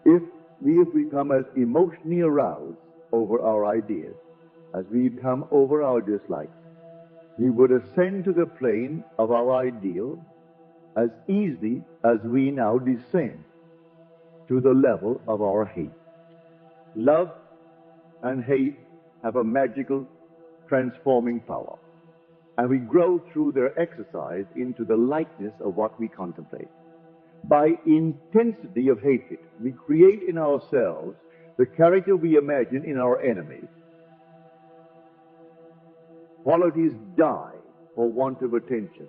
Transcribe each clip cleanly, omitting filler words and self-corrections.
If we have become as emotionally aroused over our ideas as we come over our dislikes, we would ascend to the plane of our ideal as easily as we now descend to the level of our hate. Love and hate have a magical transforming power, and we grow through their exercise into the likeness of what we contemplate. By intensity of hatred, we create in ourselves the character we imagine in our enemies. Qualities die for want of attention.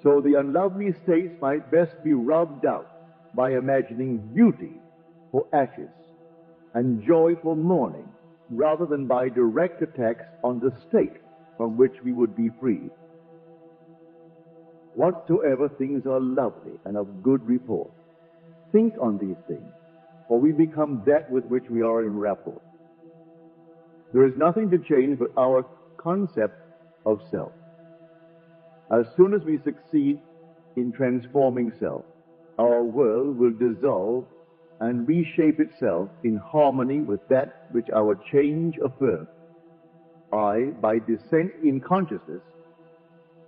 So the unlovely states might best be rubbed out by imagining beauty for ashes and joy for mourning, rather than by direct attacks on the state from which we would be freed. Whatsoever things are lovely and of good report, think on these things, for we become that with which we are in rapport. There is nothing to change but our concept of self. As soon as we succeed in transforming self, our world will dissolve and reshape itself in harmony with that which our change affirms. I, by descent in consciousness,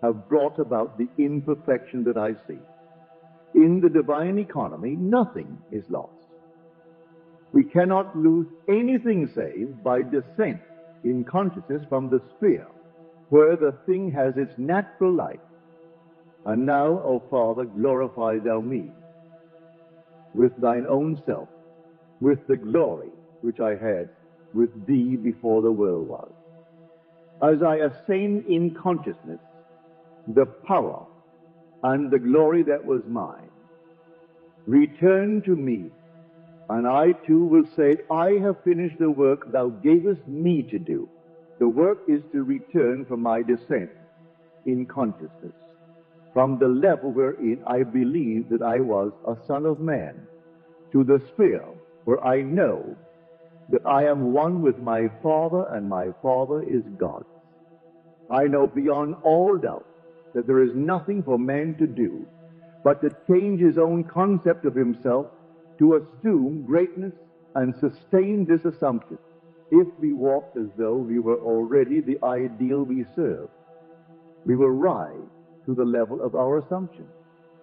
have brought about the imperfection that I see. In the divine economy, nothing is lost. We cannot lose anything save by descent in consciousness from the sphere where the thing has its natural life. And now, O Father, glorify thou me with thine own self, with the glory which I had with thee before the world was. As I ascend in consciousness, the power and the glory that was mine return to me, and I too will say, I have finished the work thou gavest me to do. The work is to return from my descent in consciousness, from the level wherein I believed that I was a son of man, to the sphere where I know that I am one with my Father, and my Father is God. I know beyond all doubt that there is nothing for man to do but to change his own concept of himself to assume greatness and sustain this assumption. If we walked as though we were already the ideal we serve, we will rise to the level of our assumption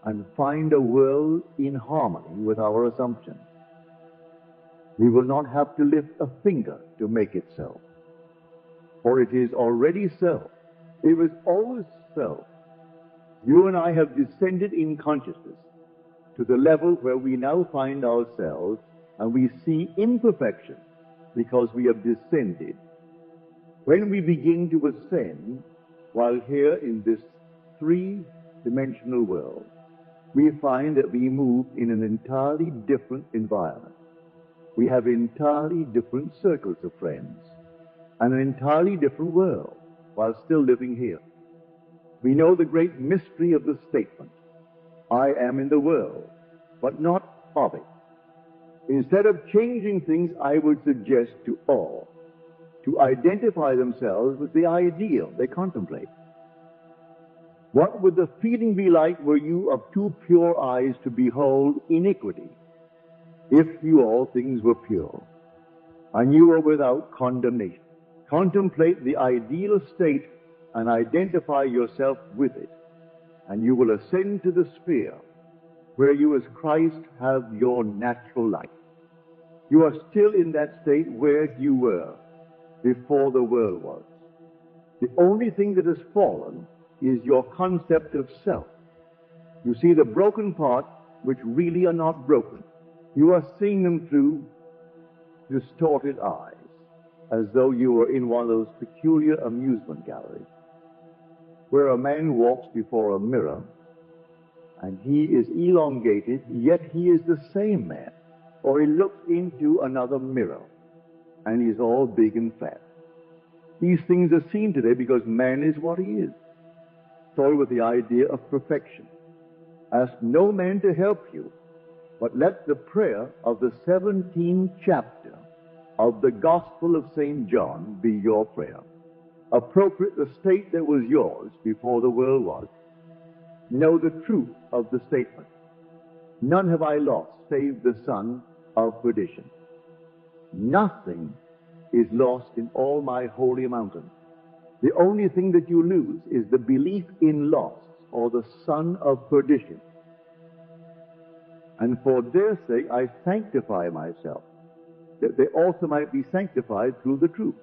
and find a world in harmony with our assumption. We will not have to lift a finger to make it so, for it is already so. It was always so. You and I have descended in consciousness to the level where we now find ourselves, and we see imperfection because we have descended. When we begin to ascend, while here in this three-dimensional world, we find that we move in an entirely different environment. We have entirely different circles of friends and an entirely different world while still living here. We know the great mystery of the statement, I am in the world, but not of it. Instead of changing things, I would suggest to all to identify themselves with the ideal they contemplate. What would the feeling be like were you of too pure eyes to behold iniquity, if you all things were pure, and you were without condemnation? Contemplate the ideal state and identify yourself with it, and you will ascend to the sphere where you as Christ have your natural life. You are still in that state where you were before the world was. The only thing that has fallen is your concept of self. You see the broken parts which really are not broken. You are seeing them through distorted eyes, as though you were in one of those peculiar amusement galleries where a man walks before a mirror and he is elongated, yet he is the same man. Or he looks into another mirror and he's all big and fat. These things are seen today because man is what he is, toyed with the idea of perfection. Ask no man to help you, but let the prayer of the 17th chapter of the Gospel of St. John be your prayer. Appropriate the state that was yours before the world was. Know the truth of the statement. None have I lost save the son of perdition. Nothing is lost in all my holy mountain. The only thing that you lose is the belief in loss, or the son of perdition. And for their sake I sanctify myself, that they also might be sanctified through the truth.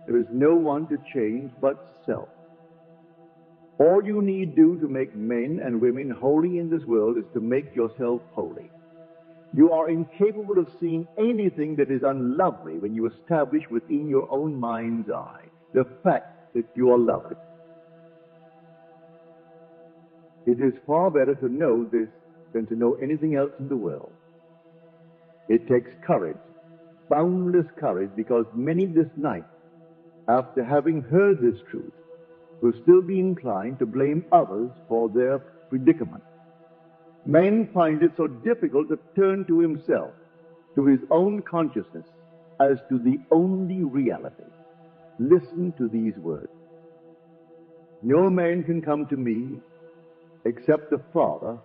There is no one to change but self. All you need do to make men and women holy in this world is to make yourself holy. You are incapable of seeing anything that is unlovely when you establish within your own mind's eye the fact that you are lovely. It is far better to know this than to know anything else in the world. It takes courage, boundless courage, because many this night, after having heard this truth, will still be inclined to blame others for their predicament. Man finds it so difficult to turn to himself, to his own consciousness, as to the only reality. Listen to these words. No man can come to me except the Father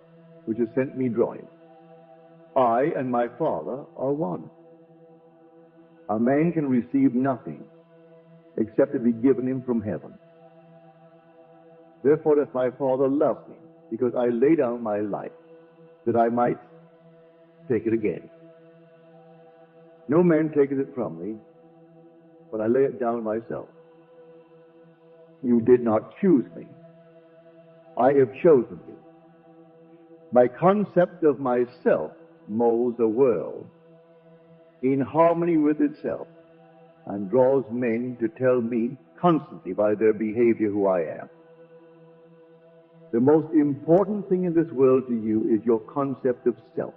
which has sent me draw him. I and my Father are one. A man can receive nothing except it be given him from heaven. Therefore, if my Father loves me, because I lay down my life, that I might take it again. No man taketh it from me, but I lay it down myself. You did not choose me. I have chosen you. My concept of myself molds a world in harmony with itself and draws men to tell me constantly by their behavior who I am. The most important thing in this world to you is your concept of self.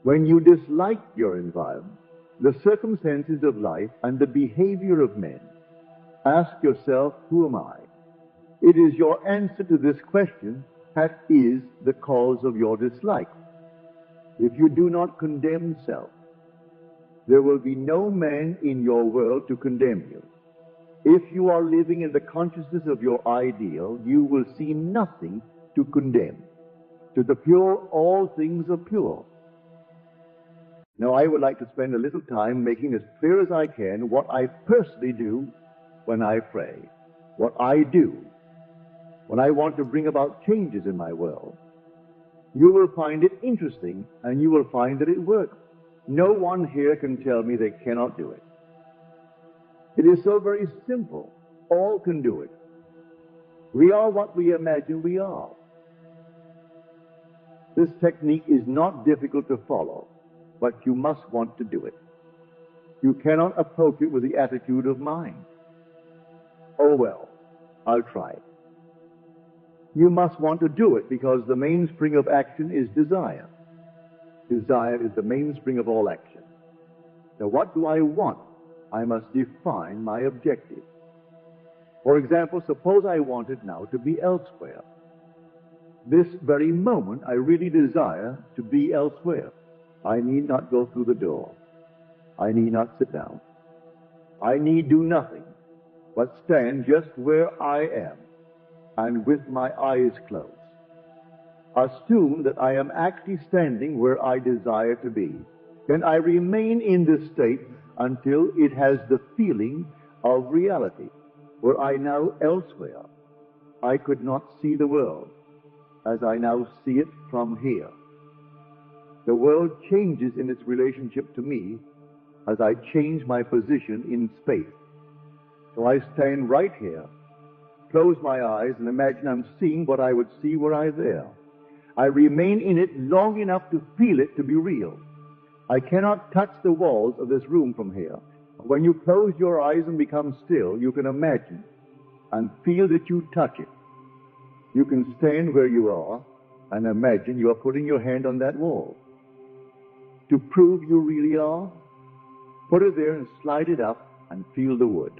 When you dislike your environment, the circumstances of life, and the behavior of men, ask yourself, who am I? It is your answer to this question that is the cause of your dislike. If you do not condemn self, there will be no man in your world to condemn you. If you are living in the consciousness of your ideal, you will see nothing to condemn. To the pure, all things are pure. Now, I would like to spend a little time making as clear as I can what I personally do when I pray, what I do when I want to bring about changes in my world. You will find it interesting, and you will find that it works. No one here can tell me they cannot do it. It is so very simple. All can do it. We are what we imagine we are. This technique is not difficult to follow, but you must want to do it. You cannot approach it with the attitude of mind. Oh well, I'll try it. You must want to do it because the mainspring of action is desire. Desire is the mainspring of all action. Now, what do I want? I must define my objective. For example, suppose I wanted now to be elsewhere. This very moment, I really desire to be elsewhere. I need not go through the door. I need not sit down. I need do nothing but stand just where I am and with my eyes closed. Assume that I am actually standing where I desire to be. Then I remain in this state until it has the feeling of reality, where I now elsewhere. I could not see the world as I now see it from here. The world changes in its relationship to me as I change my position in space. So I stand right here, close my eyes, and imagine I'm seeing what I would see were I there. I remain in it long enough to feel it to be real. I cannot touch the walls of this room from here. When you close your eyes and become still, you can imagine and feel that you touch it. You can stand where you are and imagine you are putting your hand on that wall. To prove you really are, put it there and slide it up and feel the wood.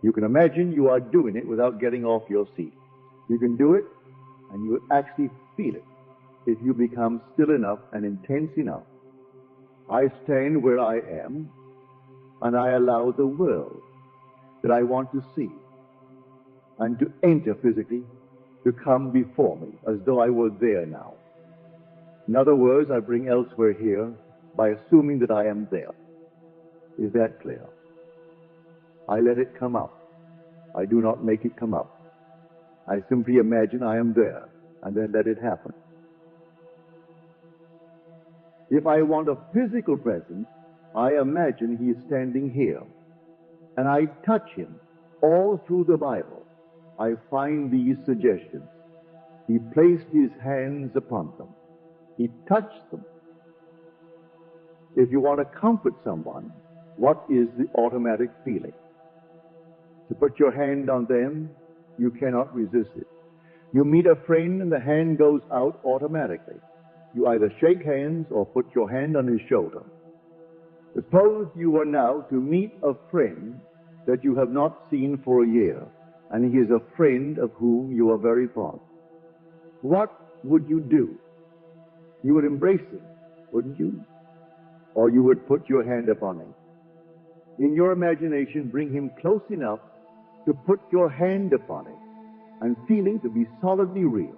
You can imagine you are doing it without getting off your seat. You can do it, and you will actually feel it if you become still enough and intense enough. I stand where I am, and I allow the world that I want to see and to enter physically to come before me as though I were there now. In other words, I bring elsewhere here by assuming that I am there. Is that clear? I let it come up. I do not make it come up. I simply imagine I am there and then let it happen. If I want a physical presence, I imagine he is standing here, and I touch him. All through the Bible, I find these suggestions. He placed his hands upon them. He touched them. If you want to comfort someone, what is the automatic feeling? To put your hand on them, you cannot resist it. You meet a friend and the hand goes out automatically. You either shake hands or put your hand on his shoulder. Suppose you are now to meet a friend that you have not seen for a year, and he is a friend of whom you are very fond. What would you do? You would embrace him, wouldn't you? Or you would put your hand upon him. In your imagination, bring him close enough to put your hand upon him and feeling to be solidly real.